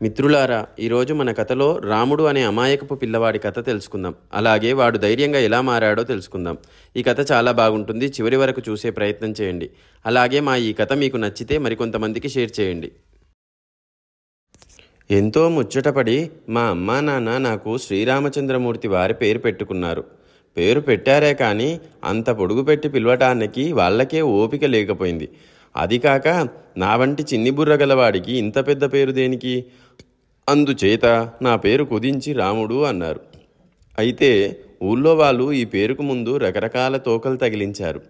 మిత్రులారా, ఈరోజు మన కథలో రాముడు అనే అమాయకపు పిల్లవాడి కథ తెలుసుకుందాం. అలాగే వాడు ధైర్యంగా ఎలా మారాడో తెలుసుకుందాం. ఈ కథ చాలా బాగుంటుంది. చివరి వరకు చూసే ప్రయత్నం చేయండి. అలాగే మా ఈ కథ మీకు నచ్చితే మరికొంతమందికి షేర్ చేయండి. ఎంతో ముచ్చటపడి మా అమ్మా నాన్న నాకు శ్రీరామచంద్రమూర్తి వారి పేరు పెట్టుకున్నారు. పేరు పెట్టారే కానీ అంత పొడుగు పెట్టి పిలవటానికి వాళ్ళకే ఓపిక లేకపోయింది. అది కాక నా వంటి చిన్ని బుర్ర గలవాడికి ఇంత పెద్ద పేరు దేనికి? అందుచేత నా పేరు కుదించి రాముడు అన్నారు. అయితే ఊళ్ళో వాళ్ళు ఈ పేరుకు ముందు రకరకాల తోకలు తగిలించారు.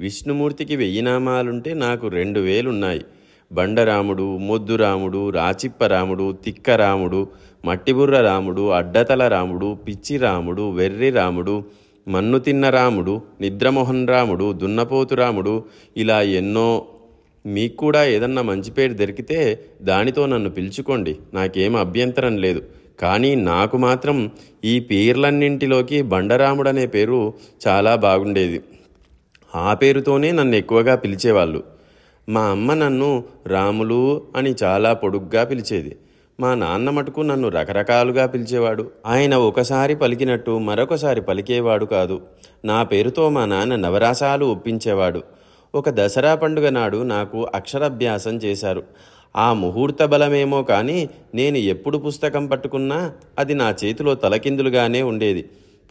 విష్ణుమూర్తికి 1000 నామాలుంటే నాకు 2000 ఉన్నాయి. బండరాముడు, మొద్దురాముడు, రాచిప్పరాముడు, తిక్కరాముడు, మట్టిబుర్ర రాముడు, అడ్డతల రాముడు, పిచ్చి రాముడు, వెర్రి రాముడు, మన్ను తిన్న రాముడు, నిద్రమోహన్ రాముడు, దున్నపోతు రాముడు, ఇలా ఎన్నో. మీకు కూడా ఏదన్నా మంచి పేరు దొరికితే దానితో నన్ను పిలుచుకోండి, నాకేం అభ్యంతరం లేదు. కానీ నాకు మాత్రం ఈ పేర్లన్నింటిలోకి బండరాముడనే పేరు చాలా బాగుండేది. ఆ పేరుతోనే నన్ను ఎక్కువగా పిలిచేవాళ్ళు. మా అమ్మ నన్ను రాములు అని చాలా పొడుగ్గా పిలిచేది. మా నాన్న మటుకు నన్ను రకరకాలుగా పిలిచేవాడు. ఆయన ఒకసారి పలికినట్టు మరొకసారి పలికేవాడు కాదు. నా పేరుతో మా నాన్న నవరాసాలు ఒప్పించేవాడు. ఒక దసరా పండుగ నాడు నాకు అక్షరాభ్యాసం చేశారు. ఆ ముహూర్త బలమేమో కానీ నేను ఎప్పుడు పుస్తకం పట్టుకున్నా అది నా చేతిలో తలకిందులుగానే ఉండేది.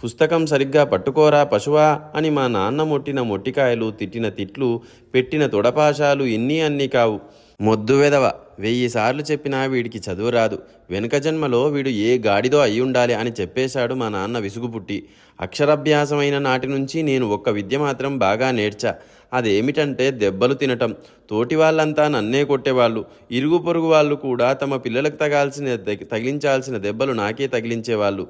పుస్తకం సరిగ్గా పట్టుకోరా పశువా అని మా నాన్న మొట్టిన మొట్టికాయలు, తిట్టిన తిట్లు, పెట్టిన తొడపాశాలు ఇన్ని అన్నీ కావు. మొద్దు వెదవ, 1000 సార్లు చెప్పినా వీడికి చదువు రాదు, వెనుక జన్మలో వీడు ఏ గాడిదో అయి ఉండాలి అని చెప్పేశాడు మా నాన్న విసుగు పుట్టి. అక్షరాభ్యాసమైన నాటి నుంచి నేను ఒక్క విద్య మాత్రం బాగా నేర్చా. అదేమిటంటే దెబ్బలు తినటం. తోటి వాళ్ళంతా నన్నే కొట్టేవాళ్ళు. ఇరుగు పొరుగు వాళ్ళు కూడా తమ పిల్లలకు తగిలించాల్సిన దెబ్బలు నాకే తగిలించేవాళ్ళు.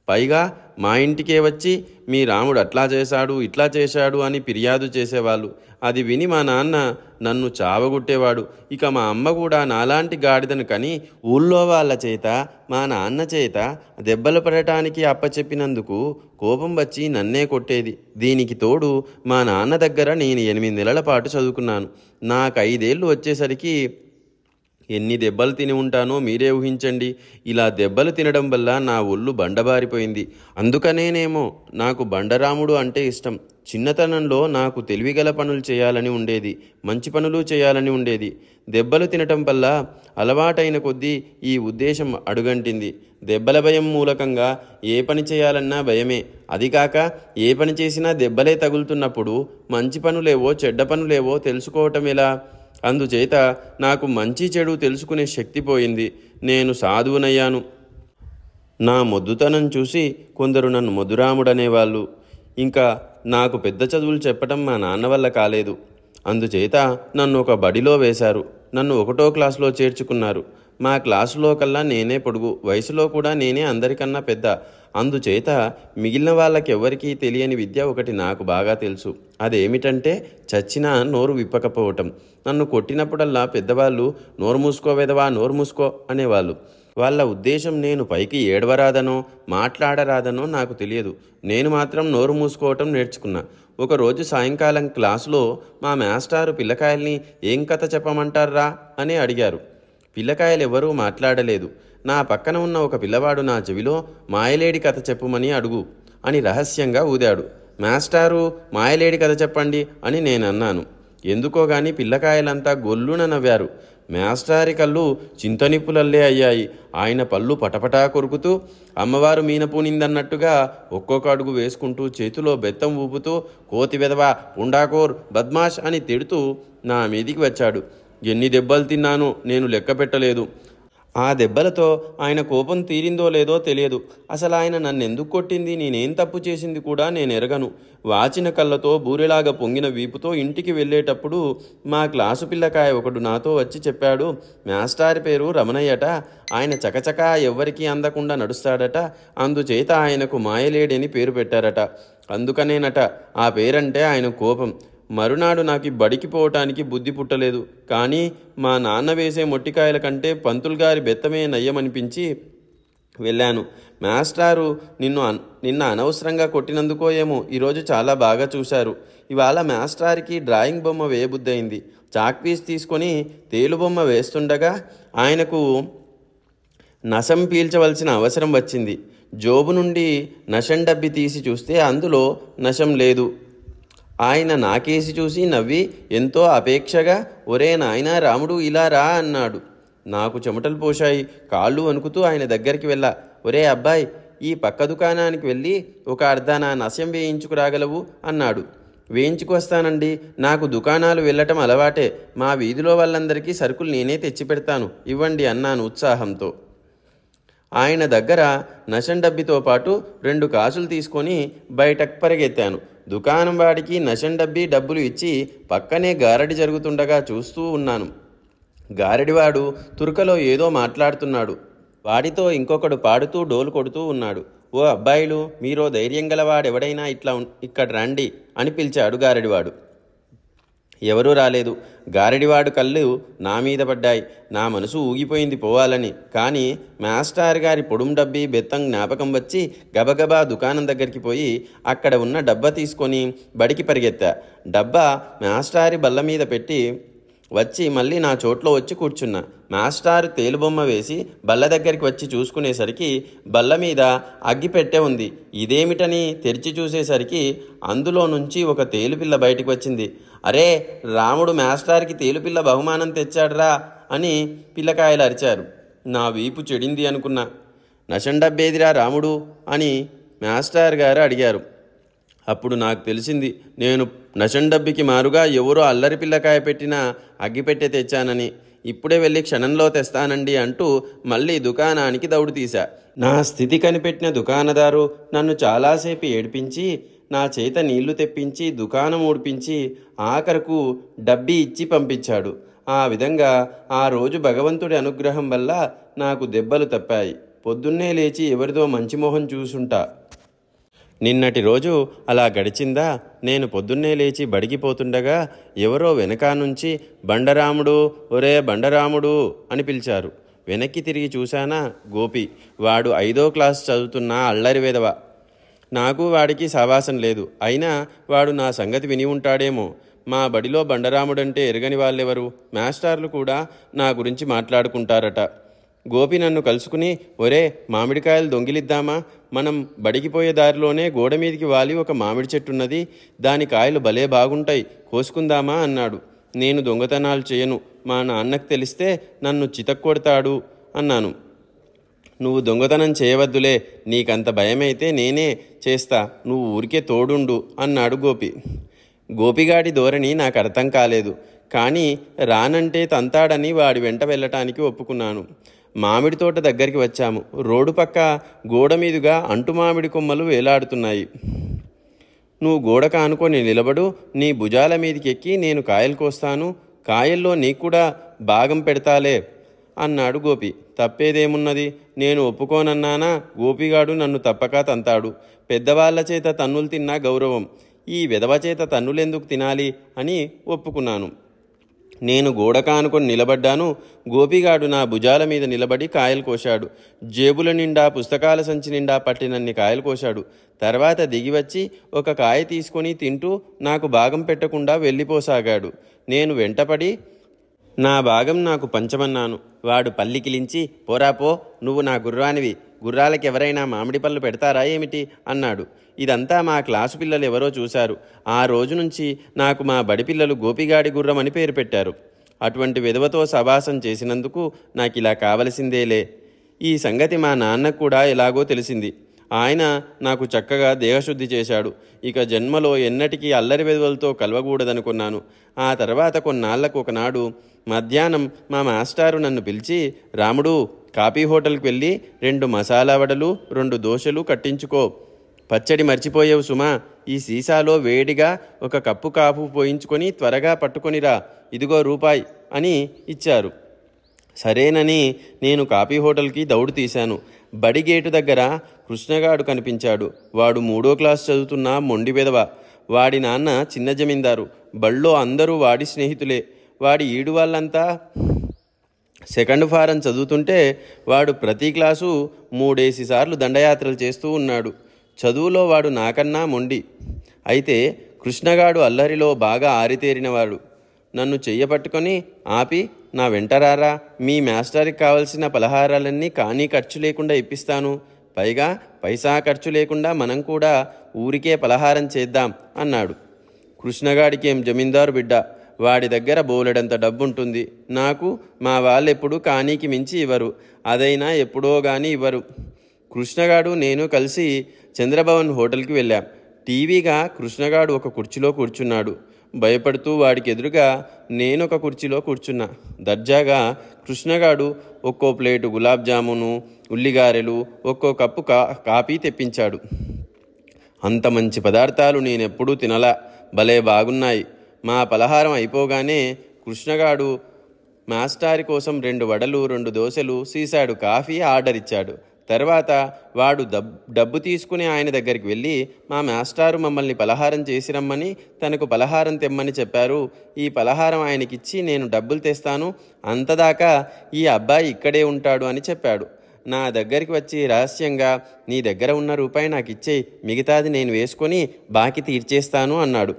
పైగా మా ఇంటికే వచ్చి మీ రాముడు అట్లా చేశాడు, ఇట్లా చేశాడు అని ఫిర్యాదు చేసేవాళ్ళు. అది విని మా నాన్న నన్ను చావగొట్టేవాడు. ఇక మా అమ్మ కూడా నాలాంటి గాడిదను కని ఊళ్ళో వాళ్ళ చేత, మా నాన్న చేత దెబ్బలు పడటానికి అప్పచెప్పినందుకు కోపం వచ్చి నన్నే కొట్టేది. దీనికి తోడు మా నాన్న దగ్గర నేను 8 నెలల పాటు చదువుకున్నాను. నాకు 5 ఏళ్ళు వచ్చేసరికి ఎన్ని దెబ్బలు తిని ఉంటానో మీరే ఊహించండి. ఇలా దెబ్బలు తినడం వల్ల నా ఒళ్ళు బండబారిపోయింది. అందుకనేనేమో నాకు బండరాముడు అంటే ఇష్టం. చిన్నతనంలో నాకు తెలివిగల పనులు చేయాలని ఉండేది, మంచి పనులు చేయాలని ఉండేది. దెబ్బలు తినటం వల్ల అలవాటైన కొద్దీ ఈ ఉద్దేశం అడుగంటింది. దెబ్బల భయం మూలకంగా ఏ పని చేయాలన్నా భయమే. అది కాక ఏ పని చేసినా దెబ్బలే తగులుతున్నప్పుడు మంచి పనులేవో చెడ్డ పనులేవో తెలుసుకోవటం ఎలా? అందుచేత నాకు మంచి చెడు తెలుసుకునే శక్తి పోయింది. నేను సాధువునయ్యాను. నా మొద్దుతనం చూసి కొందరు నన్ను మొద్దురాముడనేవాళ్ళు. ఇంకా నాకు పెద్ద చదువులు చెప్పటం మా నాన్న వల్ల కాలేదు. అందుచేత నన్ను ఒక బడిలో వేశారు. నన్ను 1వ క్లాసులో చేర్చుకున్నారు. మా క్లాసులో కల్లా నేనే పొడుగు, వయసులో కూడా నేనే అందరికన్నా పెద్ద. అందుచేత మిగిలిన వాళ్ళకెవ్వరికీ తెలియని విద్య ఒకటి నాకు బాగా తెలుసు. అదేమిటంటే చచ్చినా నోరు విప్పకపోవటం. నన్ను కొట్టినప్పుడల్లా పెద్దవాళ్ళు నోరు మూసుకోవేదవా, నోరు మూసుకో అనేవాళ్ళు. వాళ్ళ ఉద్దేశం నేను పైకి ఏడవరాదనో మాట్లాడరాదనో నాకు తెలియదు. నేను మాత్రం నోరు మూసుకోవటం నేర్చుకున్నా. ఒకరోజు సాయంకాలం క్లాసులో మా మాస్టారు పిల్లకాయల్ని ఏం కథ చెప్పమంటారా అని అడిగారు. పిల్లకాయలు ఎవరూ మాట్లాడలేదు. నా పక్కన ఉన్న ఒక పిల్లవాడు నా చెవిలో మాయలేడి కథ చెప్పుమని అడుగు అని రహస్యంగా ఊదాడు. మాస్టారు మాయలేడి కథ చెప్పండి అని నేను అన్నాను. ఎందుకో గాని పిల్లకాయలంతా గొల్లున నవ్వారు. మాస్టారి కళ్ళు చింతనిప్పులల్లే అయ్యాయి. ఆయన పళ్ళు పటపటా కొరుకుతూ అమ్మవారు మీనపూనిందన్నట్టుగా ఒక్కొక్క అడుగు వేసుకుంటూ చేతిలో బెత్తం ఊపుతూ కోతి వెధవా, పుండాకోర్, బద్మాష్ అని తిడుతూ నా మీదికి వచ్చాడు. ఎన్ని దెబ్బలు తిన్నానో నేను లెక్క పెట్టలేదు. ఆ దెబ్బలతో ఆయన కోపం తీరిందో లేదో తెలియదు. అసలు ఆయన నన్ను ఎందుకు కొట్టింది, నేనేం తప్పు చేసింది కూడా నేను ఎరగను. వాచిన కళ్ళతో బూరెలాగా పొంగిన వీపుతో ఇంటికి వెళ్ళేటప్పుడు మా క్లాసు పిల్లకాయ ఒకడు నాతో వచ్చి చెప్పాడు, మాస్టారి పేరు రమణయ్యట, ఆయన చకచకా ఎవ్వరికీ అందకుండా నడుస్తాడట, అందుచేత ఆయనకు మాయలేడని పేరు పెట్టారట. అందుకనేనట ఆ పేరంటే ఆయన కోపం. మరునాడు నాకు బడికి పోవటానికి బుద్ధి పుట్టలేదు. కానీ మా నాన్న వేసే మొట్టికాయల కంటే పంతులుగారి బెత్తమే నయ్యమనిపించి వెళ్ళాను. మాస్టారు నిన్న అనవసరంగా కొట్టినందుకో ఏమో ఈరోజు చాలా బాగా చూశారు. ఇవాళ మాస్టార్కి డ్రాయింగ్ బొమ్మ వేయబుద్దయింది. చాక్ పీస్ తీసుకొని తేలుబొమ్మ వేస్తుండగా ఆయనకు నశం పీల్చవలసిన అవసరం వచ్చింది. జోబు నుండి నశం డబ్బి తీసి చూస్తే అందులో నశం లేదు. ఆయన నాకేసి చూసి నవ్వి ఎంతో అపేక్షగా, ఒరే నాయనా రాముడు ఇలా రా అన్నాడు. నాకు చెమటలు పోశాయి. కాళ్ళు వణుకుతూ ఆయన దగ్గరికి వెళ్ళా. ఒరే అబ్బాయి, ఈ పక్క దుకాణానికి వెళ్ళి ఒక అర్ధాన నశం వేయించుకురాగలవు అన్నాడు. వేయించుకొస్తానండి, నాకు దుకాణాలు వెళ్ళటం అలవాటే. మా వీధిలో వాళ్ళందరికీ సరుకులు నేనే తెచ్చిపెడతాను, ఇవ్వండి అన్నాను ఉత్సాహంతో. ఆయన దగ్గర నశం డబ్బితో పాటు 2 కాసులు తీసుకొని బయటకు పరిగెత్తాను. దుకాణం వాడికి నశం డబ్బి డబ్బులు ఇచ్చి పక్కనే గారడి జరుగుతుండగా చూస్తూ ఉన్నాను. గారడివాడు తురకలో ఏదో మాట్లాడుతున్నాడు. వాడితో ఇంకొకడు పాడుతూ డోలు కొడుతూ ఉన్నాడు. ఓ అబ్బాయిలు, మీరో ధైర్యం గలవాడెవడైనా ఇక్కడ రండి అని పిలిచాడు గారడివాడు. ఎవరూ రాలేదు. గారడివాడు కళ్ళు నా మీద పడ్డాయి. నా మనసు ఊగిపోయింది పోవాలని. కానీ మాస్టర్ గారి పొడుం డబ్బి బెత్తం జ్ఞాపకం వచ్చి గబగబా దుకాణం దగ్గరికి పోయి అక్కడ ఉన్న డబ్బా తీసుకొని బడికి పరిగెత్తా. డబ్బా మాస్టారి బల్ల మీద పెట్టి వచ్చి మళ్ళీ నా చోట్లో వచ్చి కూర్చున్నా. మాస్టారు తేలుబొమ్మ వేసి బల్ల దగ్గరికి వచ్చి చూసుకునేసరికి బల్ల మీద అగ్గి పెట్టె ఉంది. ఇదేమిటని తెరిచి చూసేసరికి అందులో నుంచి ఒక తేలుపిల్ల బయటికి వచ్చింది. అరే, రాముడు మాస్టార్కి తేలుపిల్ల బహుమానం తెచ్చాడురా అని పిల్లకాయలు అరిచారు. నా వీపు చెడింది అనుకున్నా. నశం డబ్బేదిరా రాముడు అని మాస్టర్ గారు అడిగారు. అప్పుడు నాకు తెలిసింది, నేను నశం డబ్బికి మారుగా ఎవరో అల్లరి పిల్లకాయ పెట్టిన అగ్గిపెట్టె తెచ్చానని. ఇప్పుడే వెళ్ళి క్షణంలో తెస్తానండి అంటూ మళ్ళీ దుకాణానికి దౌడు తీశా. నా స్థితి కనిపెట్టిన దుకాణదారు నన్ను చాలాసేపు ఏడిపించి నా చేత నీళ్లు తెప్పించి దుకాణం ఊడిపించి ఆఖరకు డబ్బి ఇచ్చి పంపించాడు. ఆ విధంగా ఆ రోజు భగవంతుడి అనుగ్రహం వల్ల నాకు దెబ్బలు తప్పాయి. పొద్దున్నే లేచి ఎవరిదో మంచి మొహం చూసుంటా. నిన్నటి రోజు అలా గడిచిందా? నేను పొద్దున్నే లేచి బడిగిపోతుండగా ఎవరో వెనకా నుంచి బండరాముడు, ఒరే బండరాముడు అని పిలిచారు. వెనక్కి తిరిగి చూశానా, గోపి. వాడు 5వ క్లాస్ చదువుతున్న అల్లరి వెధవ. నాకు వాడికి సావాసం లేదు. అయినా వాడు నా సంగతి విని ఉంటాడేమో. మా బడిలో బండరాముడంటే ఎరగని వాళ్ళెవరు? మాస్టర్లు కూడా నా గురించి మాట్లాడుకుంటారట. గోపి నన్ను కలుసుకుని, ఒరే మామిడికాయలు దొంగిలిద్దామా? మనం బడికి పోయే దారిలోనే గోడ మీదికి వాలి ఒక మామిడి చెట్టున్నది, దాని కాయలు భలే బాగుంటాయి, కోసుకుందామా అన్నాడు. నేను దొంగతనాలు చేయను, మా నాన్నకు తెలిస్తే నన్ను చితక్కొడతాడు అన్నాను. నువ్వు దొంగతనం చేయవద్దులే, నీకంత భయమైతే నేనే చేస్తా, నువ్వు ఊరికే తోడుండు అన్నాడు గోపి. గోపిగాడి ధోరణి నాకు అర్థం కాలేదు. కానీ రానంటే తంతాడని వాడి వెంట వెళ్ళటానికి ఒప్పుకున్నాను. మామిడి తోట దగ్గరికి వచ్చాము. రోడ్డు పక్క గోడ మీదుగా అంటు మామిడి కొమ్మలు వేలాడుతున్నాయి. నువ్వు గోడ కానుకొని నిలబడు, నీ భుజాల మీదకి ఎక్కి నేను కాయలు కోస్తాను, కాయల్లో నీకు కూడా భాగం పెడతాలే అన్నాడు గోపి. తప్పేదేమున్నది? నేను ఒప్పుకోనన్నానా? గోపిగాడు నన్ను తప్పక తంతాడు. పెద్దవాళ్ల చేత తన్నులు తిన్నా గౌరవం, ఈ విధవ చేత తన్నులెందుకు తినాలి అని ఒప్పుకున్నాను. నేను గోడ కానుకొని నిలబడ్డాను. గోపిగాడు నా భుజాల మీద నిలబడి కాయలు కోశాడు. జేబుల నిండా పుస్తకాల సంచి నిండా పట్టినన్ని కాయలు కోశాడు. తర్వాత దిగివచ్చి ఒక కాయ తీసుకొని తింటూ నాకు భాగం పెట్టకుండా వెళ్ళిపోసాగాడు. నేను వెంటపడి నా భాగం నాకు పంచమన్నాను. వాడు పల్లికిలించి, పోరాపో, నువ్వు నా గుర్రానివి, గుర్రాలకి ఎవరైనా మామిడి పళ్ళు పెడతారా ఏమిటి అన్నాడు. ఇదంతా మా క్లాసు పిల్లలు ఎవరో చూశారు. ఆ రోజు నుంచి నాకు మా బడి పిల్లలు గోపిగాడి గుర్రం అని పేరు పెట్టారు. అటువంటి విధవతో సవాసం చేసినందుకు నాకు ఇలా కావలసిందేలే. ఈ సంగతి మా నాన్నకు కూడా ఎలాగో తెలిసింది. ఆయన నాకు చక్కగా దేహశుద్ధి చేశాడు. ఇక జన్మలో ఎన్నటికీ అల్లరి వెధవలతో కలవకూడదనుకున్నాను. ఆ తర్వాత కొన్నాళ్లకు ఒకనాడు మధ్యాహ్నం మా మాస్టారు నన్ను పిలిచి, రాముడు, కాఫీ హోటల్కి వెళ్ళి 2 మసాలా వడలు 2 దోశలు కట్టించుకో. పచ్చడి మర్చిపోయావు సుమా, ఈ సీసాలో వేడిగా 1 కప్పు కాఫీ పోయించుకొని త్వరగా పట్టుకొనిరా, ఇదిగో రూపాయి అని ఇచ్చారు. సరేనని నేను కాఫీ హోటల్కి దౌడు తీశాను. బడి గేటు దగ్గర కృష్ణగాడు కనిపించాడు. వాడు 3వ క్లాస్ చదువుతున్న మొండి వెధవ. వాడి నాన్న చిన్న జమీందారు. బళ్ళో అందరూ వాడి స్నేహితులే. వాడి ఈడు వాళ్ళంతా సెకండ్ ఫారం చదువుతుంటే వాడు ప్రతి క్లాసు 3 సార్లు దండయాత్రలు చేస్తూ ఉన్నాడు. చదువులో వాడు నాకన్నా మొండి. అయితే కృష్ణగాడు అల్లరిలో బాగా ఆరితేరినవాడు. నన్ను చెయ్యపట్టుకొని ఆపి, నా వెంటరారా, మీ మాస్టర్కి కావలసిన పలహారాలన్నీ కానీ ఖర్చు లేకుండా ఇప్పిస్తాను. పైగా పైసా ఖర్చు లేకుండా మనం కూడా ఊరికే పలహారం చేద్దాం అన్నాడు. కృష్ణగాడికి ఏం జమీందారు బిడ్డ, వాడి దగ్గర బోలెడంత డబ్బుంటుంది. నాకు మా వాళ్ళెప్పుడు కానీకి మించి ఇవ్వరు, అదైనా ఎప్పుడో కానీ ఇవ్వరు. కృష్ణగాడు నేను కలిసి చంద్రభవన్ హోటల్కి వెళ్ళాం. టీవీగా కృష్ణగాడు ఒక కుర్చీలో కూర్చున్నాడు. భయపడుతూ వాడికి ఎదురుగా నేనొక కుర్చీలో కూర్చున్నా. దర్జాగా కృష్ణగాడు ఒక్కో ప్లేటు గులాబ్ జామును, ఉల్లిగారెలు, ఒక్కో కప్పు కాఫీ తెప్పించాడు. అంత మంచి పదార్థాలు నేనెప్పుడూ తినలా, భలే బాగున్నాయి. మా పలహారం అయిపోగానే కృష్ణగాడు మాస్టారి కోసం 2 వడలు, 2 దోశలు, సీసాడు కాఫీ ఆర్డర్ ఇచ్చాడు. తర్వాత వాడు డబ్బు తీసుకుని ఆయన దగ్గరికి వెళ్ళి, మా మాస్టారు మమ్మల్ని పలహారం చేసి రమ్మని, తనకు పలహారం తెమ్మని చెప్పారు. ఈ పలహారం ఆయనకిచ్చి నేను డబ్బులు తెస్తాను, అంతదాకా ఈ అబ్బాయి ఇక్కడే ఉంటాడు అని చెప్పాడు. నా దగ్గరికి వచ్చి రహస్యంగా, నీ దగ్గర ఉన్న రూపాయి నాకు ఇచ్చేయి, మిగతాది నేను వేసుకొని బాకీ తీర్చేస్తాను అన్నాడు.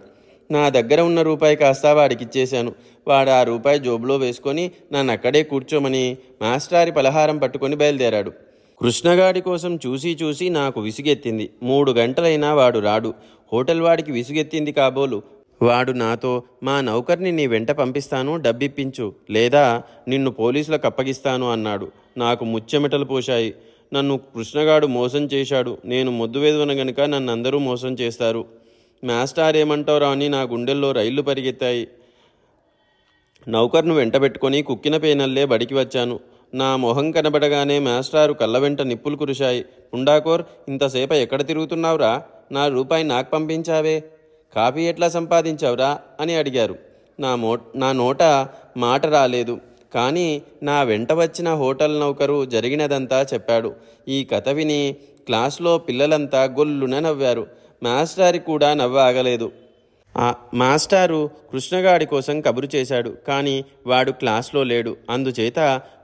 నా దగ్గర ఉన్న రూపాయి కాస్త వాడికి ఇచ్చేశాను. వాడు ఆ రూపాయి జోబులో వేసుకొని నన్ను అక్కడే కూర్చోమని మాస్టారి పలహారం పట్టుకొని బయలుదేరాడు. కృష్ణగాడి కోసం చూసి చూసి నాకు విసుగెత్తింది. 3 గంటలైనా వాడు రాడు. హోటల్ వాడికి విసుగెత్తింది కాబోలు. వాడు నాతో, మా నౌకర్ని నీ వెంట పంపిస్తాను, డబ్బిప్పించు, లేదా నిన్ను పోలీసులకు అప్పగిస్తాను అన్నాడు. నాకు ముచ్చెమటలు పోశాయి. నన్ను కృష్ణగాడు మోసం చేశాడు. నేను మొద్దువేదువన గనుక నన్ను అందరూ మోసం చేస్తారు. మాస్టార్ ఏమంటారో అని నా గుండెల్లో రైళ్లు పరిగెత్తాయి. నౌకర్ను వెంటబెట్టుకొని కుక్కిన పేనల్లే బడికి వచ్చాను. నా మొహం కనబడగానే మాస్టారు కళ్ళ వెంట నిప్పులు కురిశాయి. ఉండాకోర్, ఇంతసేప ఎక్కడ తిరుగుతున్నావురా? నా రూపాయి నాకు పంపించావే, కాఫీ ఎట్లా సంపాదించావురా అని అడిగారు. నా నోట మాట రాలేదు. కానీ నా వెంట వచ్చిన హోటల్ నౌకరు జరిగినదంతా చెప్పాడు. ఈ కథ విని క్లాస్లో పిల్లలంతా గొల్లున నవ్వారు. మాస్టారి కూడా నవ్వు ఆగలేదు. మాస్టారు కృష్ణగాడి కోసం కబురు చేశాడు, కానీ వాడు క్లాస్లో లేడు. అందుచేత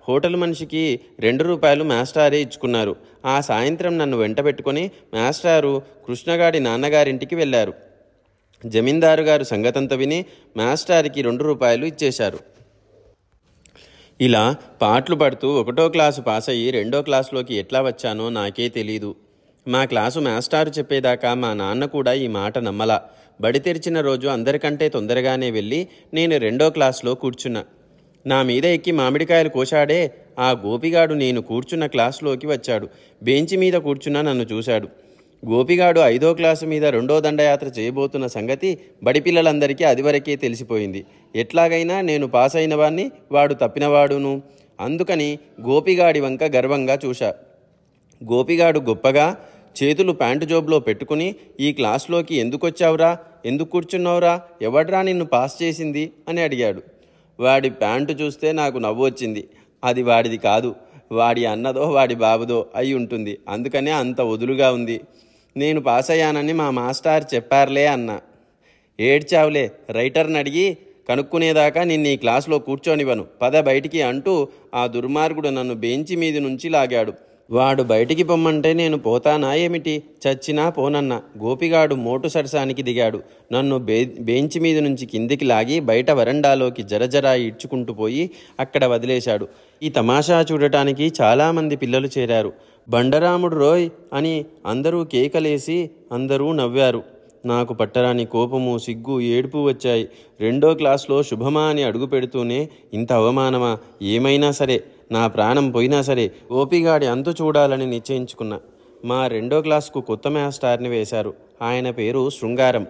హోటల్ మనిషికి 2 రూపాయలు మాస్టారే ఇచ్చుకున్నారు. ఆ సాయంత్రం నన్ను వెంట పెట్టుకొని మాస్టారు కృష్ణగాడి నాన్నగారింటికి వెళ్ళారు. జమీందారు గారు సంగతంతా విని మాస్టారికి 2 రూపాయలు ఇచ్చేశారు. ఇలా పాటలు పడుతూ 1వ క్లాసు పాస్ అయ్యి 2వ క్లాసులోకి ఎట్లా వచ్చానో నాకే తెలీదు. మా క్లాసు మాస్టారు చెప్పేదాకా మా నాన్న కూడా ఈ మాట నమ్మలా. బడి తెరిచిన రోజు అందరికంటే తొందరగానే వెళ్ళి నేను 2వ క్లాసులో కూర్చున్నా. నా మీద ఎక్కి మామిడికాయలు కోశాడే ఆ గోపిగాడు నేను కూర్చున్న క్లాసులోకి వచ్చాడు. బెంచి మీద కూర్చున్నా నన్ను చూశాడు. గోపిగాడు 5వ క్లాసు మీద 2వ దండయాత్ర చేయబోతున్న సంగతి బడి పిల్లలందరికీ అదివరకే తెలిసిపోయింది. ఎట్లాగైనా నేను పాస్ అయిన వాడిని, వాడు తప్పినవాడును. అందుకని గోపిగాడి వంక గర్వంగా చూశా. గోపిగాడు గొప్పగా చేతులు ప్యాంటు జోబులో పెట్టుకుని, ఈ క్లాస్లోకి ఎందుకొచ్చావురా, ఎందుకు కూర్చున్నావురా, ఎవడ్రా నిన్ను పాస్ చేసింది అని అడిగాడు. వాడి ప్యాంటు చూస్తే నాకు నవ్వు వచ్చింది. అది వాడిది కాదు, వాడి అన్నదో వాడి బాబుదో అయి ఉంటుంది. అందుకనే అంత వదులుగా ఉంది. నేను పాస్ అయ్యానని మా మాస్టర్ చెప్పారులే అన్నా. ఏడ్చావులే, రైటర్ని అడిగి కనుక్కునేదాకా నిన్ను ఈ క్లాస్లో కూర్చోనివ్వను, పద బయటికి అంటూ ఆ దుర్మార్గుడు నన్ను బెంచి మీది నుంచి లాగాడు. వాడు బయటికి పొమ్మంటే నేను పోతానా ఏమిటి? చచ్చినా పోనన్నా. గోపిగాడు మోటు సరసానికి దిగాడు. నన్ను బెంచి మీద నుంచి కిందికి లాగి బయట వరండాలోకి జరజరా ఈడ్చుకుంటూ పోయి అక్కడ వదిలేశాడు. ఈ తమాషా చూడటానికి చాలామంది పిల్లలు చేరారు. బండరాముడు రోయ్ అని అందరూ కేకలేసి అందరూ నవ్వారు. నాకు పట్టరాని కోపము, సిగ్గు, ఏడుపు వచ్చాయి. 2వ క్లాస్లో శుభమా అని అడుగు పెడుతూనే ఇంత అవమానమా? ఏమైనా సరే, నా ప్రాణం పోయినా సరే గోపిగాడి అంతు చూడాలని నిశ్చయించుకున్నా. మా 2వ క్లాస్కు కొత్త మాస్టార్ని వేశారు. ఆయన పేరు శృంగారం.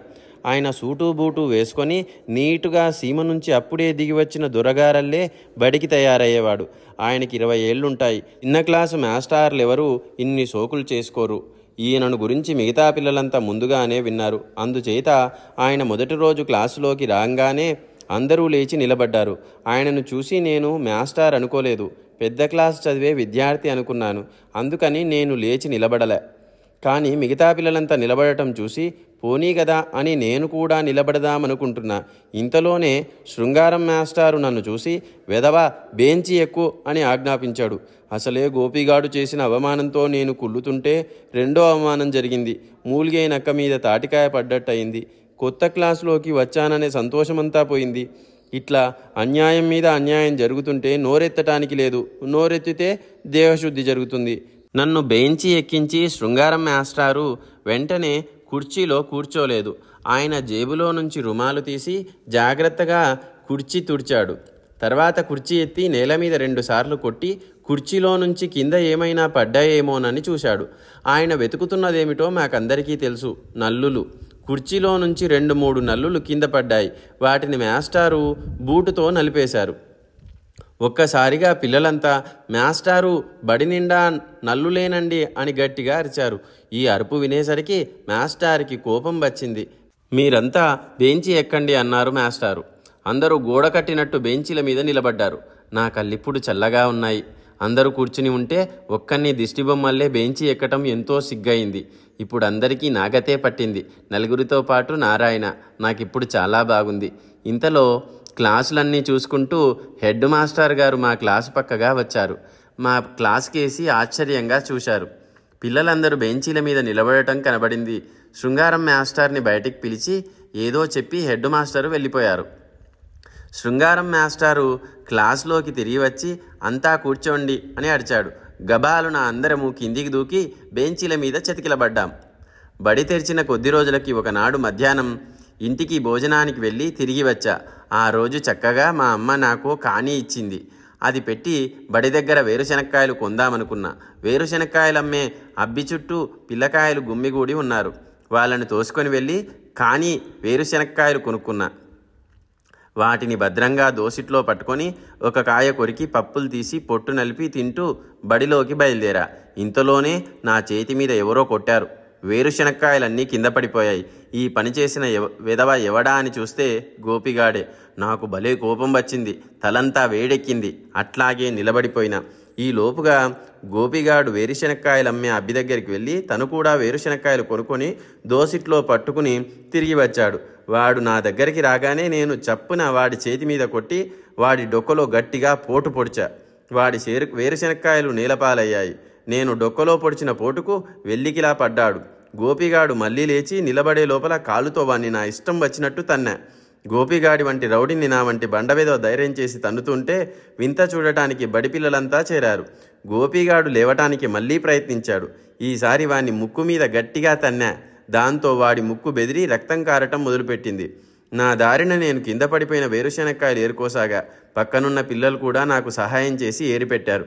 ఆయన సూటు బూటు వేసుకొని నీటుగా సీమ నుంచి అప్పుడే దిగి వచ్చిన దొరగారల్లే బడికి తయారయ్యేవాడు. ఆయనకి 20 ఏళ్లుంటాయి. చిన్న క్లాసు మాస్టార్లు ఎవరూ ఇన్ని సోకులు చేసుకోరు. ఈయనను గురించి మిగతా పిల్లలంతా ముందుగానే విన్నారు. అందుచేత ఆయన మొదటి రోజు క్లాసులోకి రాగానే అందరూ లేచి నిలబడ్డారు. ఆయనను చూసి నేను మాస్టర్ అనుకోలేదు, పెద్ద క్లాస్ చదివే విద్యార్థి అనుకున్నాను. అందుకని నేను లేచి నిలబడలే. కానీ మిగతా పిల్లలంతా నిలబడటం చూసి పోనీ కదా అని నేను కూడా నిలబడదామనుకుంటున్నా. ఇంతలోనే శృంగారం మాస్టారు నన్ను చూసి, వెదవా, బెంచి ఎక్కు అని ఆజ్ఞాపించాడు. అసలే గోపిగాడు చేసిన అవమానంతో నేను కుళ్ళుతుంటే 2వ అవమానం జరిగింది. మూలిగే నక్క మీద తాటికాయ పడ్డట్టయింది. కొత్త క్లాసులోకి వచ్చాననే సంతోషమంతా పోయింది. ఇట్లా అన్యాయం మీద అన్యాయం జరుగుతుంటే నోరెత్తటానికి లేదు, నోరెత్తితే దేహశుద్ధి జరుగుతుంది. నన్ను బెంచి ఎక్కించి శృంగారం మాస్టారు వెంటనే కుర్చీలో కూర్చోలేదు. ఆయన జేబులో నుంచి రుమాలు తీసి జాగ్రత్తగా కుర్చీ తుడిచాడు. తర్వాత కుర్చీ ఎత్తి నేల మీద 2 సార్లు కొట్టి కుర్చీలో నుంచి కింద ఏమైనా పడ్డాయేమోనని చూశాడు. ఆయన వెతుకుతున్నదేమిటో మాకందరికీ తెలుసు, నల్లులు. కుర్చీలో నుంచి 2-3 నల్లులు కింద పడ్డాయి. వాటిని మాస్టారు బూటుతో నలిపేశారు. ఒక్కసారిగా పిల్లలంతా మాస్టారు బడి నిండా నల్లులేనండి అని గట్టిగా అరిచారు. ఈ అరుపు వినేసరికి మాస్టార్కి కోపం వచ్చింది. మీరంతా బెంచి ఎక్కండి అన్నారు మాస్టారు. అందరూ గోడ కట్టినట్టు బెంచీల మీద నిలబడ్డారు. నా కళ్ళిప్పుడు చల్లగా ఉన్నాయి. అందరూ కూర్చుని ఉంటే ఒక్కన్ని దిష్టిబొమ్మల్లే బెంచి ఎక్కటం ఎంతో సిగ్గయింది. ఇప్పుడు అందరికీ నాగతే పట్టింది. నలుగురితో పాటు నారాయణ. నాకిప్పుడు చాలా బాగుంది. ఇంతలో క్లాసులన్నీ చూసుకుంటూ హెడ్ మాస్టర్ గారు మా క్లాసు పక్కగా వచ్చారు. మా క్లాస్ కేసి ఆశ్చర్యంగా చూశారు. పిల్లలందరూ బెంచీల మీద నిలబడటం కనబడింది. శృంగారం మాస్టర్ని బయటికి పిలిచి ఏదో చెప్పి హెడ్ మాస్టరు వెళ్ళిపోయారు. శృంగారం మాస్టారు క్లాస్లోకి తిరిగి వచ్చి అంతా కూర్చోండి అని అరిచాడు. గబాలున అందరము కిందికి దూకి బెంచీల మీద చతికిలబడ్డాం. బడి తెరిచిన కొద్ది రోజులకి ఒకనాడు మధ్యాహ్నం ఇంటికి భోజనానికి వెళ్ళి తిరిగి వచ్చా. ఆ రోజు చక్కగా మా అమ్మ నాకు కాణీ ఇచ్చింది. అది పెట్టి బడి దగ్గర వేరుశనక్కాయలు కొందామనుకున్నా. వేరుశనక్కాయలమ్మే అబ్బి చుట్టూ పిల్లకాయలు గుమ్మిగూడి ఉన్నారు. వాళ్ళని తోసుకొని వెళ్ళి కానీ వేరుశనక్కాయలు కొనుక్కున్నా. వాటిని భద్రంగా దోసిట్లో పట్టుకొని ఒక కాయ కొరికి పప్పులు తీసి పొట్టు నలిపి తింటూ బడిలోకి బయలుదేరా. ఇంతలోనే నా చేతి మీద ఎవరో కొట్టారు. వేరుశనక్కాయలన్నీ కింద పడిపోయాయి. ఈ పని చేసిన విధవ ఎవడా అని చూస్తే గోపిగాడే. నాకు భలే కోపం వచ్చింది. తలంతా వేడెక్కింది. అట్లాగే నిలబడిపోయినా. ఈ లోపుగా గోపిగాడు వేరుశనక్కాయలు అమ్మే అబ్బి దగ్గరికి వెళ్ళి తను కూడా వేరుశనక్కాయలు కొనుక్కొని దోసిట్లో పట్టుకుని తిరిగి వచ్చాడు. వాడు నా దగ్గరికి రాగానే నేను చప్పున వాడి చేతి మీద కొట్టి వాడి డొక్కలో గట్టిగా పోటు పొడిచా. వాడి వేరుశనక్కాయలు నీలపాలయ్యాయి. నేను డొక్కలో పొడిచిన పోటుకు వెల్లికిలా పడ్డాడు. గోపిగాడు మళ్ళీ లేచి నిలబడే లోపల కాలుతో వాణ్ణి నా ఇష్టం వచ్చినట్టు తన్నా. గోపిగాడి వంటి రౌడీని నా వంటి బండవేదో ధైర్యం చేసి తన్నుతుంటే వింత చూడటానికి బడి పిల్లలంతా చేరారు. గోపిగాడు లేవటానికి మళ్ళీ ప్రయత్నించాడు. ఈసారి వాణ్ణి ముక్కు మీద గట్టిగా తన్నా. దాంతో వాడి ముక్కు బెదిరి రక్తం కారటం మొదలుపెట్టింది. నా దారిన నేను కింద పడిపోయిన వేరుశనక్కాయలు ఏరుకోసాగా. పక్కనున్న పిల్లలు కూడా నాకు సహాయం చేసి ఏరిపెట్టారు.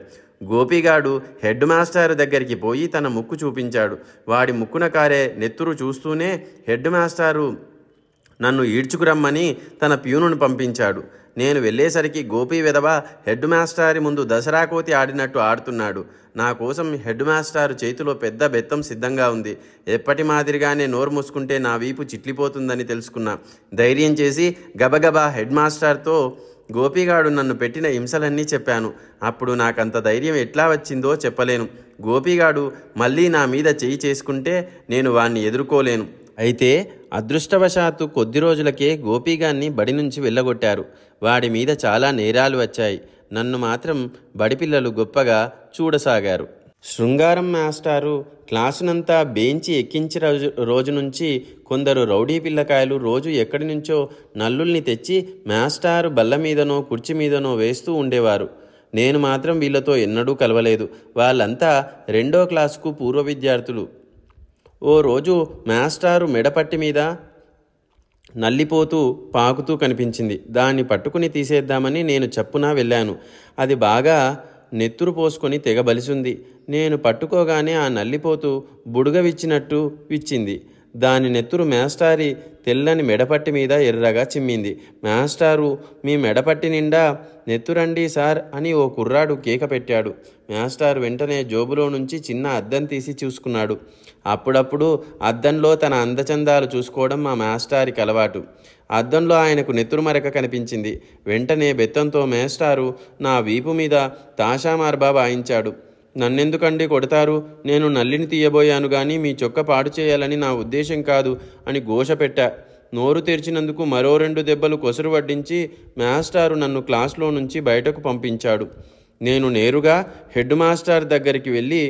గోపిగాడు హెడ్ మాస్టర్ దగ్గరికి పోయి తన ముక్కు చూపించాడు. వాడి ముక్కున కారే నెత్తురు చూస్తూనే హెడ్ మాస్టారు నన్ను ఈడ్చుకురమ్మని తన ప్యూనును పంపించాడు. నేను వెళ్ళేసరికి గోపి వెధవ హెడ్ మాస్టారి ముందు దసరా కోతి ఆడినట్టు ఆడుతున్నాడు. నా కోసం హెడ్ మాస్టారు చేతిలో పెద్ద బెత్తం సిద్ధంగా ఉంది. ఎప్పటి మాదిరిగానే నోరు మూసుకుంటే నా వీపు చిట్లిపోతుందని తెలుసుకున్నా. ధైర్యం చేసి గబగబా హెడ్ మాస్టర్తో గోపిగాడు నన్ను పెట్టిన హింసలన్నీ చెప్పాను. అప్పుడు నాకంత ధైర్యం ఎట్లా వచ్చిందో చెప్పలేను. గోపిగాడు మళ్ళీ నా మీద చెయ్యి చేసుకుంటే నేను వాణ్ణి ఎదుర్కోలేను. అయితే అదృష్టవశాత్తు కొద్ది రోజులకే గోపిగాన్ని బడి నుంచి వెళ్ళగొట్టారు. వాడి మీద చాలా నేరాలు వచ్చాయి. నన్ను మాత్రం బడి పిల్లలు గొప్పగా చూడసాగారు. శృంగారం మాస్టారు క్లాసునంతా బెంచి ఎక్కించిన రోజు నుంచి కొందరు రౌడీ పిల్లకాయలు రోజు ఎక్కడి నుంచో నల్లుల్ని తెచ్చి మాస్టారు బల్ల మీదనో కుర్చీ మీదనో వేస్తూ ఉండేవారు. నేను మాత్రం వీళ్ళతో ఎన్నడూ కలవలేదు. వాళ్ళంతా 2వ క్లాసుకు పూర్వ విద్యార్థులు. ఓ రోజు మాస్టారు మెడపట్టి మీద నల్లిపోతూ పాకుతూ కనిపించింది. దాన్ని పట్టుకుని తీసేద్దామని నేను చప్పున వెళ్ళాను. అది బాగా నెత్తురు పోసుకొని తెగ బలిసింది. నేను పట్టుకోగానే ఆ నల్లిపోతూ బుడుగ విచ్చినట్టు విచ్చింది. దాని నెత్తురు మాస్టారి తెల్లని మెడపట్టి మీద ఎర్రగా చిమ్మింది. మాస్టారు మీ మెడపట్టి నిండా నెత్తురండి సార్ అని ఓ కుర్రాడు కేక పెట్టాడు. మాస్టారు వెంటనే జోబులో నుంచి చిన్న అద్దం తీసి చూసుకున్నాడు. అప్పుడప్పుడు అద్దంలో తన అందచందాలు చూసుకోవడం మా మాస్టారికి అలవాటు. అద్దంలో ఆయనకు నెత్తురు మరక కనిపించింది. వెంటనే బెత్తంతో మాస్టారు నా వీపు మీద తాషామార్బా వాయించాడు. నన్నెందుకండి కొడతారు? నేను నల్లిని తీయబోయాను గాని మీ చొక్క పాడు చేయాలని నా ఉద్దేశం కాదు అని ఘోష పెట్టా. నోరు తెరిచినందుకు మరో 2 దెబ్బలు కొసరు వడ్డించి మాస్టారు నన్ను క్లాస్లో నుంచి బయటకు పంపించాడు. నేను నేరుగా హెడ్ మాస్టర్ దగ్గరికి వెళ్ళి